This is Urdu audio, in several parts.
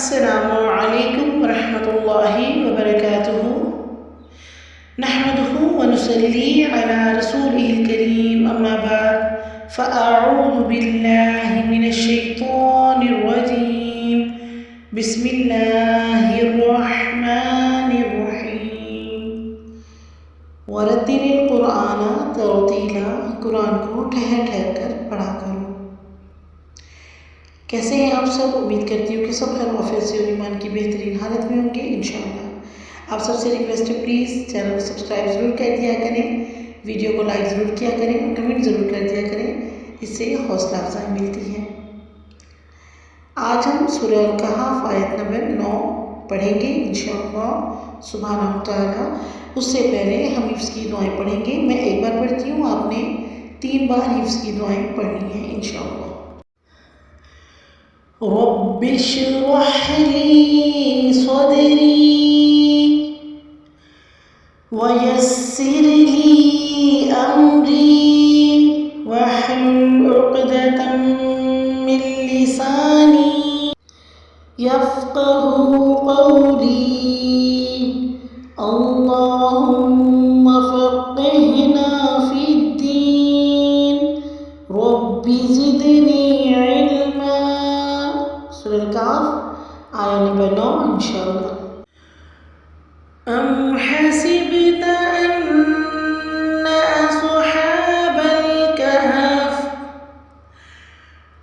السلام علیکم ورحمۃ اللہ وبرکاتہ نحمده ونصلي على رسوله الكريم اما بعد فاعوذ باللہ من الشیطان الرجیم بسم اللہ الرحمن الرحیم ورتل القرآن ترتیلا، قرآن کو ٹھہر ٹھہر کر پڑھا کرو۔ کیسے ہیں آپ سب؟ امید کرتی ہوں کہ سب خیر وافیت سے اور ایمان کی بہترین حالت میں ہوں گے انشاءاللہ۔ آپ سب سے ریکویسٹ ہے پلیز چینل کو سبسکرائب ضرور کر دیا کریں، ویڈیو کو لائک ضرور کیا کریں اور کمنٹ ضرور کر دیا کریں، اس سے حوصلہ افزائی ملتی ہے۔ آج ہم سورہ الکہف آیت نمبر 9 پڑھیں گے انشاءاللہ سبحانہ وتعالی۔ اس سے پہلے ہم حفظ کی دعائیں پڑھیں گے۔ میں ایک بار پڑھتی ہوں، آپ نے 3 بار حفظ کی دعائیں پڑھنی ہیں انشاءاللہ۔ رب اشرح لي صدري ويسر لي أمري واحلل عقدة من لساني يفقهوا قولي اللهم فقهنا في الدين رب زدني علما۔ سورہ الکہف آیت نمبر 9 انشاءاللہ۔ ام حسبت ان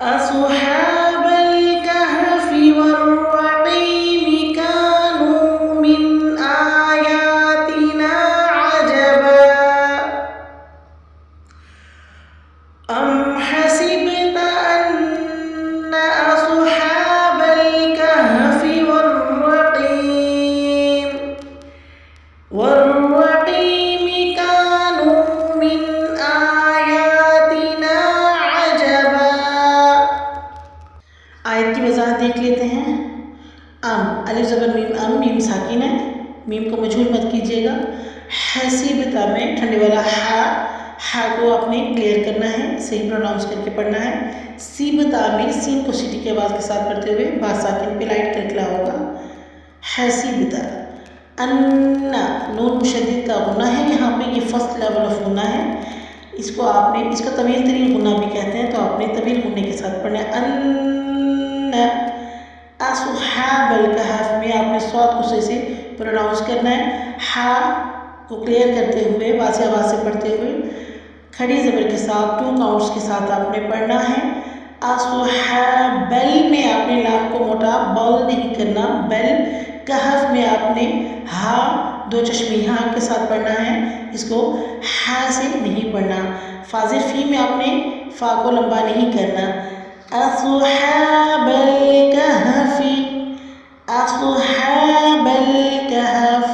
اصحاب الكهف والرقيم كانوا من آياتنا عجبا۔ ام حسبت ان اصحاب الكهف والرقيم كانوا من آياتنا عجبا۔ آیت کی وضاحت دیکھ لیتے ہیں۔ ام الف زبر میم، ام میم ساکن ہے، میم کو مجھول مت کیجیے گا۔ حسبتا میں ٹھنڈے والا ہا کو آپ نے کلیئر کرنا ہے، صحیح پروناؤنس کر کے پڑھنا ہے۔ سیبتا میں سین کو سیٹی کی آواز کے ساتھ پڑھتے ہوئے با ساکن پہ لائٹ کرکلا ہوگا۔ حسبتا ان نون مشدد کا غنہ ہے، یہاں پہ یہ فرسٹ لیول آف غنہ ہے، اس کو آپ نے، اس کو طویل ترین غنہ بھی کہتے ہیں، تو آپ نے طویل غنہ کے ساتھ پڑھنا ہے۔ ان اصحاب الکہف میں آپ نے صاد کو صحیح سے پروناؤنس کرنا ہے، ہا کو کلیئر کرتے ہوئے واضح آواز سے پڑھتے ہوئے کھڑی زبر کے ساتھ 2 کاؤنٹس کے ساتھ آپ نے پڑھنا ہے۔ اصحاب بل میں آپ نے لام کو موٹا بول نہیں کرنا، بل کہف میں آپ نے ہا 2 چشمی ہاں کے ساتھ پڑھنا ہے، اس کو ہا سے نہیں پڑھنا۔ فاضل فی میں آپ نے فا کو لمبا نہیں کرنا۔ اصحاب الکہف، اصحاب الکہف۔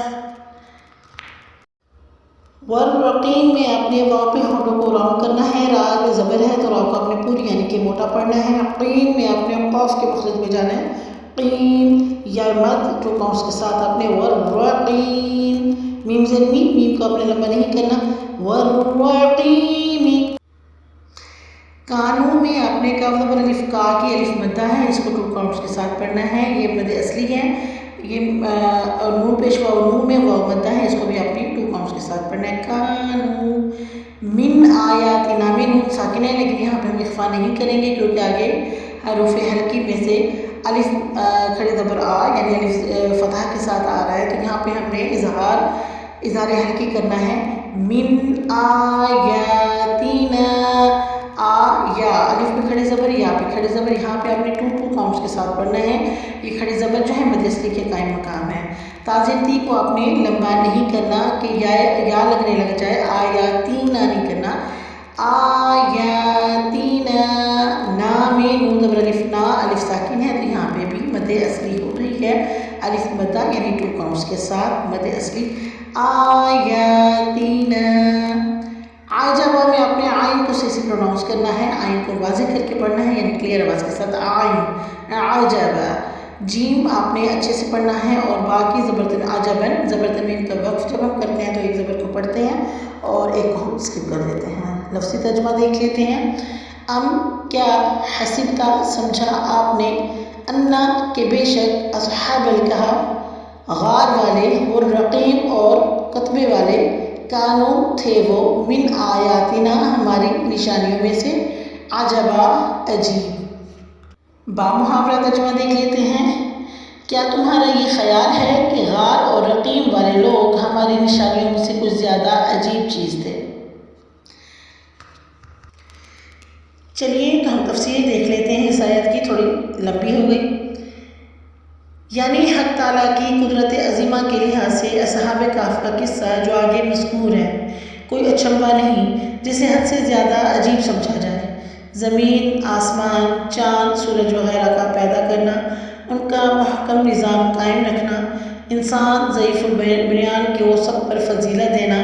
والرقیم میں آپ نے واو پہ ہونٹوں کو راؤنڈ کرنا ہے، را پہ زبر ہے تو را کو آپ نے پوری یعنی کہ موٹا پڑھنا ہے۔ قیم میں آپ نے قاف کے مخرج میں جانا ہے، قیم یا مد 2 کاؤنٹس کے ساتھ آپ نے والرقیم، میم زلمی، میم کو آپ نے لمبا نہیں کرنا، والرقیم۔ کانو میں آپ نے کاف زبر الف کا کی الف مدہ ہے، اس کو 2 کاؤنٹس کے ساتھ پڑھنا ہے، یہ مد اصلی ہے۔ یہ نون پیشوا نون میں واو مدہ ہے، اس کو بھی آپ نے 2 کاؤنٹس کے ساتھ پڑھنا ہے۔ کانو من آیاتنا میں نون ساکن ہے، لیکن یہاں پہ ہم اخفا نہیں کریں گے کیونکہ آگے حروف حلقی میں سے الف کھڑے زبر آ یعنی الف فتح کے ساتھ آ رہا ہے، تو یہاں پہ ہم نے اظہار حلقی کرنا ہے۔ من آیاتنا، آ یا الف پہ کھڑے زبر، یا پہ کھڑے زبر، یہاں پہ آپ نے 2 کاؤنٹس کے ساتھ پڑھنا ہے۔ یہ کھڑے زبر جو ہے مد اصلی کے قائم مقام ہے۔ تازی تی کو آپ نے لمبا نہیں کرنا کہ یا لگنے لگ جائے، آیاتینا نہیں کرنا، آیاتینا۔ نا میں نون زبر الف نا الف ساکن ہے، تو یہاں پہ بھی مد اصلی ہو رہی ہے، الف مدہ یعنی 2 کاؤنٹس کے ساتھ مد اصلی، آیاتینا۔ عجبا میں آپ نے آئین کو صحیح سے پروناؤنس کرنا ہے، آئین کو واضح کر کے پڑھنا ہے یعنی کلیئر آواز کے ساتھ، آئین عجبا۔ جیم آپ نے اچھے سے پڑھنا ہے اور باقی زبرتن عجبن، زبرتنوین کا وقف جب ہم کرتے ہیں تو ایک زبر کو پڑھتے ہیں اور ایک کو اسکپ کر دیتے ہیں۔ لفظی ترجمہ دیکھ لیتے ہیں۔ ام کیا حسبتا سمجھا آپ نے، انا کہ بے شک اصحاب الکہف غار والے والرقیم اور قطبے والے کانو تھے وہ من آیاتنا ہماری نشانیوں میں سے عجبا عجیب۔ با محاورہ ترجمہ دیکھ لیتے ہیں۔ کیا تمہارا یہ خیال ہے کہ غار اور رقیم والے لوگ ہماری نشانیوں میں سے کچھ زیادہ عجیب چیز تھے؟ چلیے تو ہم تفسیر دیکھ لیتے ہیں، اس آیت کی تھوڑی لمبی ہو گئی۔ یعنی حق تعالیٰ کی قدرت عظیمہ کے لحاظ سے اصحاب کہف کا قصہ جو آگے مذکور ہے کوئی اچنبھا نہیں جسے حد سے زیادہ عجیب سمجھا جائے۔ زمین، آسمان، چاند، سورج وغیرہ کا پیدا کرنا، ان کا محکم نظام قائم رکھنا، انسان ضعیف البنیان کو سب پر فضیلت دینا،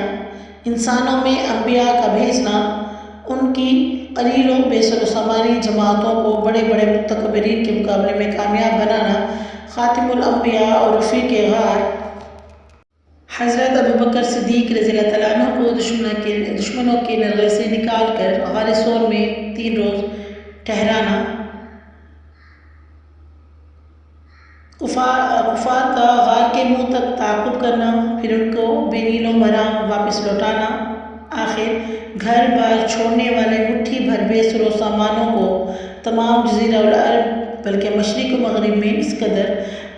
انسانوں میں انبیاء کا بھیجنا، ان کی قلیل و بے سر و سامانی جماعتوں کو بڑے بڑے متکبرین کے مقابلے میں کامیاب بنانا، خاتم الانبیاء اور رفیق غار حضرت ابوبکر صدیق رضی اللہ تعالیٰ عنہ کو دشمنوں کے نرغے سے نکال کر غار ثور میں 3 روز ٹھہرانا، کفار کا غار کے منہ تک تعاقب کرنا، پھر ان کو بے نیل و مرام واپس لوٹانا، آخر گھر بار چھوڑنے والے مٹھی بھر بے سر و سامانوں کو تمام جزیرہ العرب بلکہ مشرق و مغرب میں اس قدر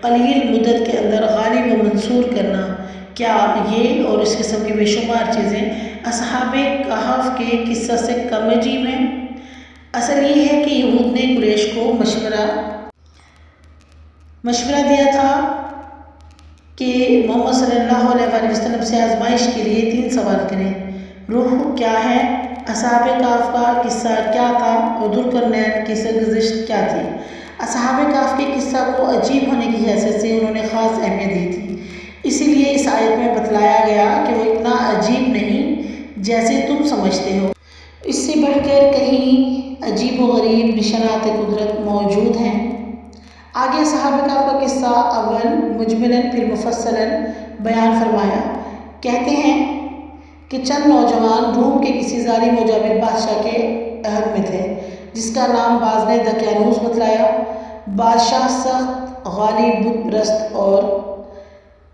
قلیل مدت کے اندر غالب و منصور کرنا۔ کیا یہ اور اس قسم کی بے شمار چیزیں اصحاب کہف کے قصہ سے کم عجیب ہیں؟ اصل یہ ہے کہ یہود نے قریش کو مشورہ دیا تھا کہ محمد صلی اللہ علیہ وآلہ وسلم سے آزمائش کے لیے 3 سوال کریں۔ روح کیا ہے؟ اصحاب کہف کا قصہ کیا تھا؟ اور ذوالقرنین کی سرگزشت کیا تھی؟ اصحاب کہف کے قصہ کو عجیب ہونے کی حیثیت سے انہوں نے خاص اہمیت دی تھی، اسی لیے اس آیت میں بتلایا گیا کہ وہ اتنا عجیب نہیں جیسے تم سمجھتے ہو، اس سے بڑھ کر کہیں عجیب و غریب نشانات قدرت موجود ہیں۔ آگے اصحاب کہف کا قصہ اول مجملاً پھر مفصلاً بیان فرمایا۔ کہتے ہیں کہ چند نوجوان روم کے کسی ظالم و جابر بادشاہ کے عہد میں تھے، جس کا نام بعض نے دقیانوس بتلایا۔ بادشاہ سخت غالب بت پرست اور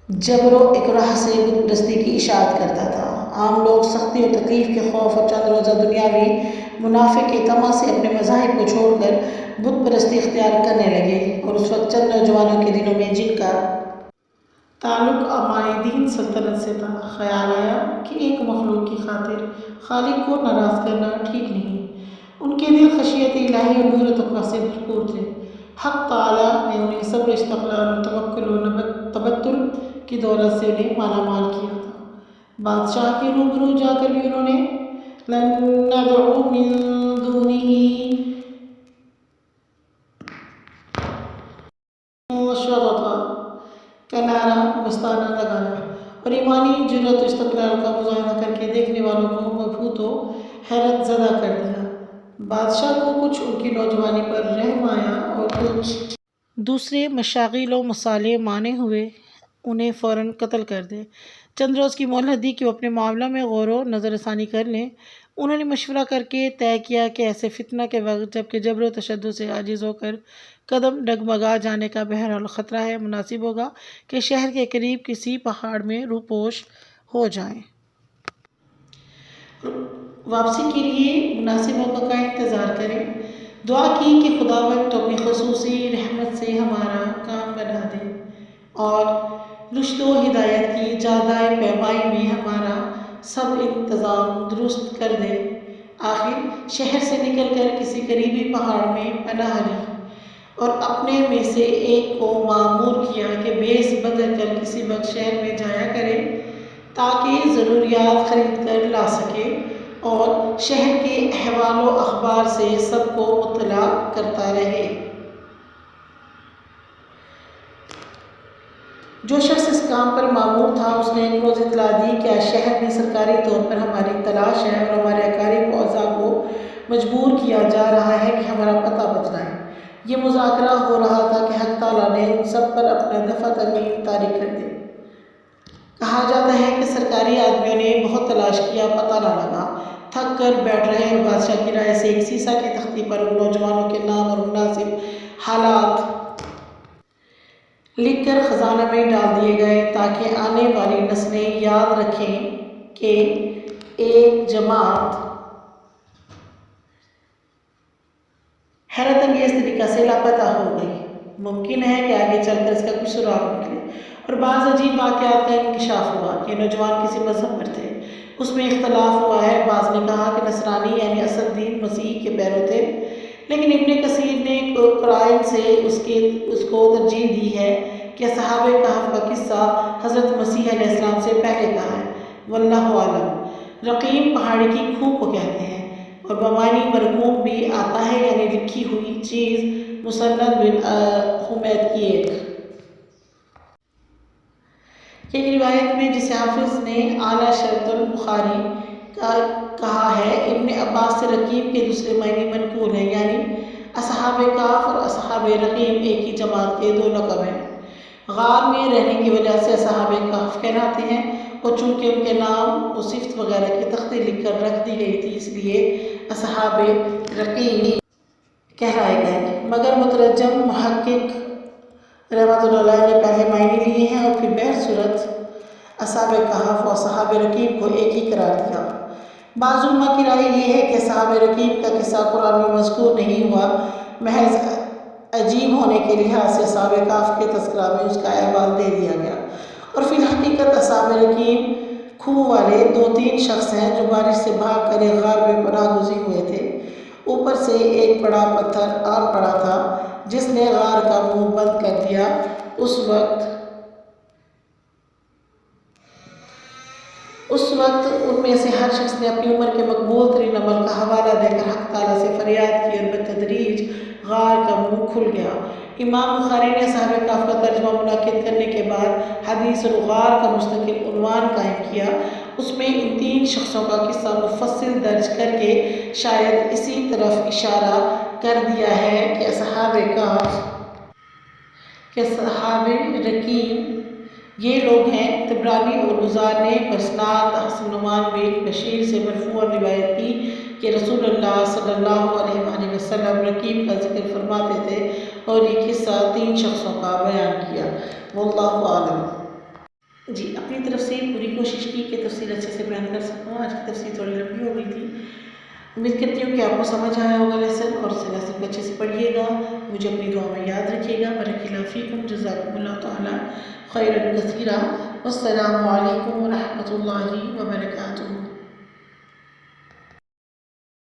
جبر و اکراه سے بت پرستی کی اشاعت کرتا تھا۔ عام لوگ سختی و تکلیف کے خوف اور چند روزہ دنیاوی منافع کے طمع سے اپنے مذاہب کو چھوڑ کر بت پرستی اختیار کرنے لگے، اور اس وقت چند نوجوانوں کے دلوں میں جن کا تعلق عمائدین سلطنت سے تھا، خیال آیا کہ ایک مخلوق کی خاطر خالق کو ناراض کرنا ٹھیک نہیں۔ ان کے دل خشیت الہی اور نور و تقویٰ سے بھرپور تھے۔ حق تعالیٰ نے انہیں صبر، استقلال و توکل و تبتل کی دولت سے انہیں مالا مال کیا تھا۔ بادشاہ کے روبرو جا کر بھی انہوں نے لن ندعو من دونہ شفیعا کا نعرہ مستانہ لگایا، اور ایمانی جرأت و استقلال کا مظاہرہ کر کے دیکھنے والوں کو مبہوت و حیرت زدہ کر دیا۔ بادشاہ کو کچھ ان کی نوجوانی پر رحم آیا اور کچھ دوسرے مشاغل و مصالح مانے ہوئے انہیں فوراً قتل کر دے۔ چند روز کی مہلت دی کہ وہ اپنے معاملہ میں غور و نظر ثانی کر لیں۔ انہوں نے مشورہ کر کے طے کیا کہ ایسے فتنہ کے وقت جب کہ جبر و تشدد سے عاجز ہو کر قدم ڈگمگا جانے کا بہرحال خطرہ ہے، مناسب ہوگا کہ شہر کے قریب کسی پہاڑ میں روپوش ہو جائیں۔ واپسی کے لیے مناسب موقع کا انتظار کریں۔ دعا کی کہ خداوند تو اپنی خصوصی رحمت سے ہمارا کام بنا دے اور رشد و ہدایت کی جادۂ پیمائی میں ہمارا سب انتظام درست کر دے۔ آخر شہر سے نکل کر کسی قریبی پہاڑ میں پناہ لی اور اپنے میں سے ایک کو مامور کیا کہ بھیس بدل کر کسی وقت شہر میں جایا کرے تاکہ ضروریات خرید کر لا سکے اور شہر کے احوال و اخبار سے سب کو مطلع کرتا رہے۔ جو شخص اس کام پر مامور تھا اس نے ایک روز اطلاع دی کہ آج شہر میں سرکاری طور پر ہماری تلاش ہے اور ہمارے اقارب و اعزاء کو مجبور کیا جا رہا ہے کہ ہمارا پتہ بتلائیں۔ یہ مذاکرہ ہو رہا تھا کہ حق تعالیٰ نے ان سب پر اپنا دفع ترمیم طاری کر دی۔ کہا جاتا ہے کہ سرکاری آدمیوں نے بہت تلاش کیا، پتہ نہ لگا، تھک کر بیٹھ رہے اور بادشاہ کی رائے سے ایک سیسہ کی تختی پر ان نوجوانوں کے نام اور مناسب حالات لکھ کر خزانہ میں ڈال دیے گئے تاکہ آنے والی نسلیں یاد رکھیں کہ ایک جماعت حیرت انگیز طریقہ سے لاپتہ ہو گئی۔ ممکن ہے کہ آگے چل کر اس کا کچھ سراغ نکلے اور بعض عجیب واقعات کا انکشاف ہوا۔ یہ نوجوان کسی مذہب پر تھے، اس میں اختلاف ہوا ہے۔ بعض نے کہا کہ نصرانی یعنی اصل دین مسیح کے پیرو تھے، لیکن ابن کثیر نے قرائن سے اس کو ترجیح دی ہے کہ اصحاب کہف کا قصہ حضرت مسیح علیہ السلام سے پہلے کا ہے۔ واللہ عالم۔ رقیم پہاڑی کی کھو کو کہتے ہیں اور بمعنی مرقوم بھی آتا ہے یعنی لکھی ہوئی چیز۔ مسند بن حمید کی ایک روایت میں جسے حافظ نے اعلیٰ شرط البخاری کہا ہے، ابن عباس سے رقیم کے دوسرے معنی منقول ہیں، یعنی اصحاب کہف اور اصحاب رقیم ایک ہی جماعت کے دو لقب ہیں۔ غار میں رہنے کی وجہ سے اصحاب کہف کہلاتے ہیں اور چونکہ ان کے نام و صفت وغیرہ کی تختی لکھ کر رکھ دی گئی تھی، اس لیے اصحاب رقیم کہلائے گئے۔ مگر مترجم محقق رحمۃ اللہ علیہ نے پہلے معنی لیے ہیں اور پھر بہرصورت اصحاب کہف و اصحاب رقیم کو ایک ہی قرار دیا۔ بعض علماء کی رائے یہ ہے کہ اصحاب رقیم کا قصہ قرآن میں مذکور نہیں ہوا، محض عجیب ہونے کے لحاظ سے اصحاب کہف کے تذکرہ میں اس کا احوال دے دیا گیا، اور فی الحقیقت اصحاب رقیم کھو والے 2-3 شخص ہیں جو بارش سے بھاگ کر ایک غار میں پناہ گزین ہوئے تھے۔ اوپر سے ایک بڑا پتھر آن پڑا تھا جس نے غار کا منہ بند کر دیا۔ اس وقت ان میں سے ہر شخص نے اپنی عمر کے مقبول ترین عمل کا حوالہ دے کر حق تعالیٰ سے فریاد کی اور بتدریج غار کا منہ کھل گیا۔ امام بخاری نے اصحاب کہف کا ترجمہ منعقد کرنے کے بعد حدیث الغار کا مستقل عنوان قائم کیا۔ اس میں ان 3 شخصوں کا قصہ مفصل درج کر کے شاید اسی طرف اشارہ کر دیا ہے کہ اصحاب کہف رقیم یہ لوگ ہیں۔ طبرانی اور بزار نے بسناد حسن نعمان بن بشیر سے مرفوعاً روایت کی کہ رسول اللہ صلی اللہ علیہ وآلہ وسلم رقیم کا ذکر فرماتے تھے اور یہ قصہ 3 شخصوں کا بیان کیا۔ واللہ عالم۔ جی، اپنی طرف سے پوری کوشش کی کہ تفصیل اچھے سے بیان کر سکوں۔ آج کی تفصیل تھوڑی لمبی ہو گئی تھی، امید کرتی ہوں کہ آپ کو سمجھ آیا ہوگا لیسن، اور اس لیسن کو اچھے سے پڑھیے گا، مجھے اپنی دعا میں یاد رکھیے گا۔ بارک اللہ فیکم، جزاکم اللہ تعالیٰ خیرا کثیرا، والسلام علیکم ورحمۃ اللہ وبرکاتہ۔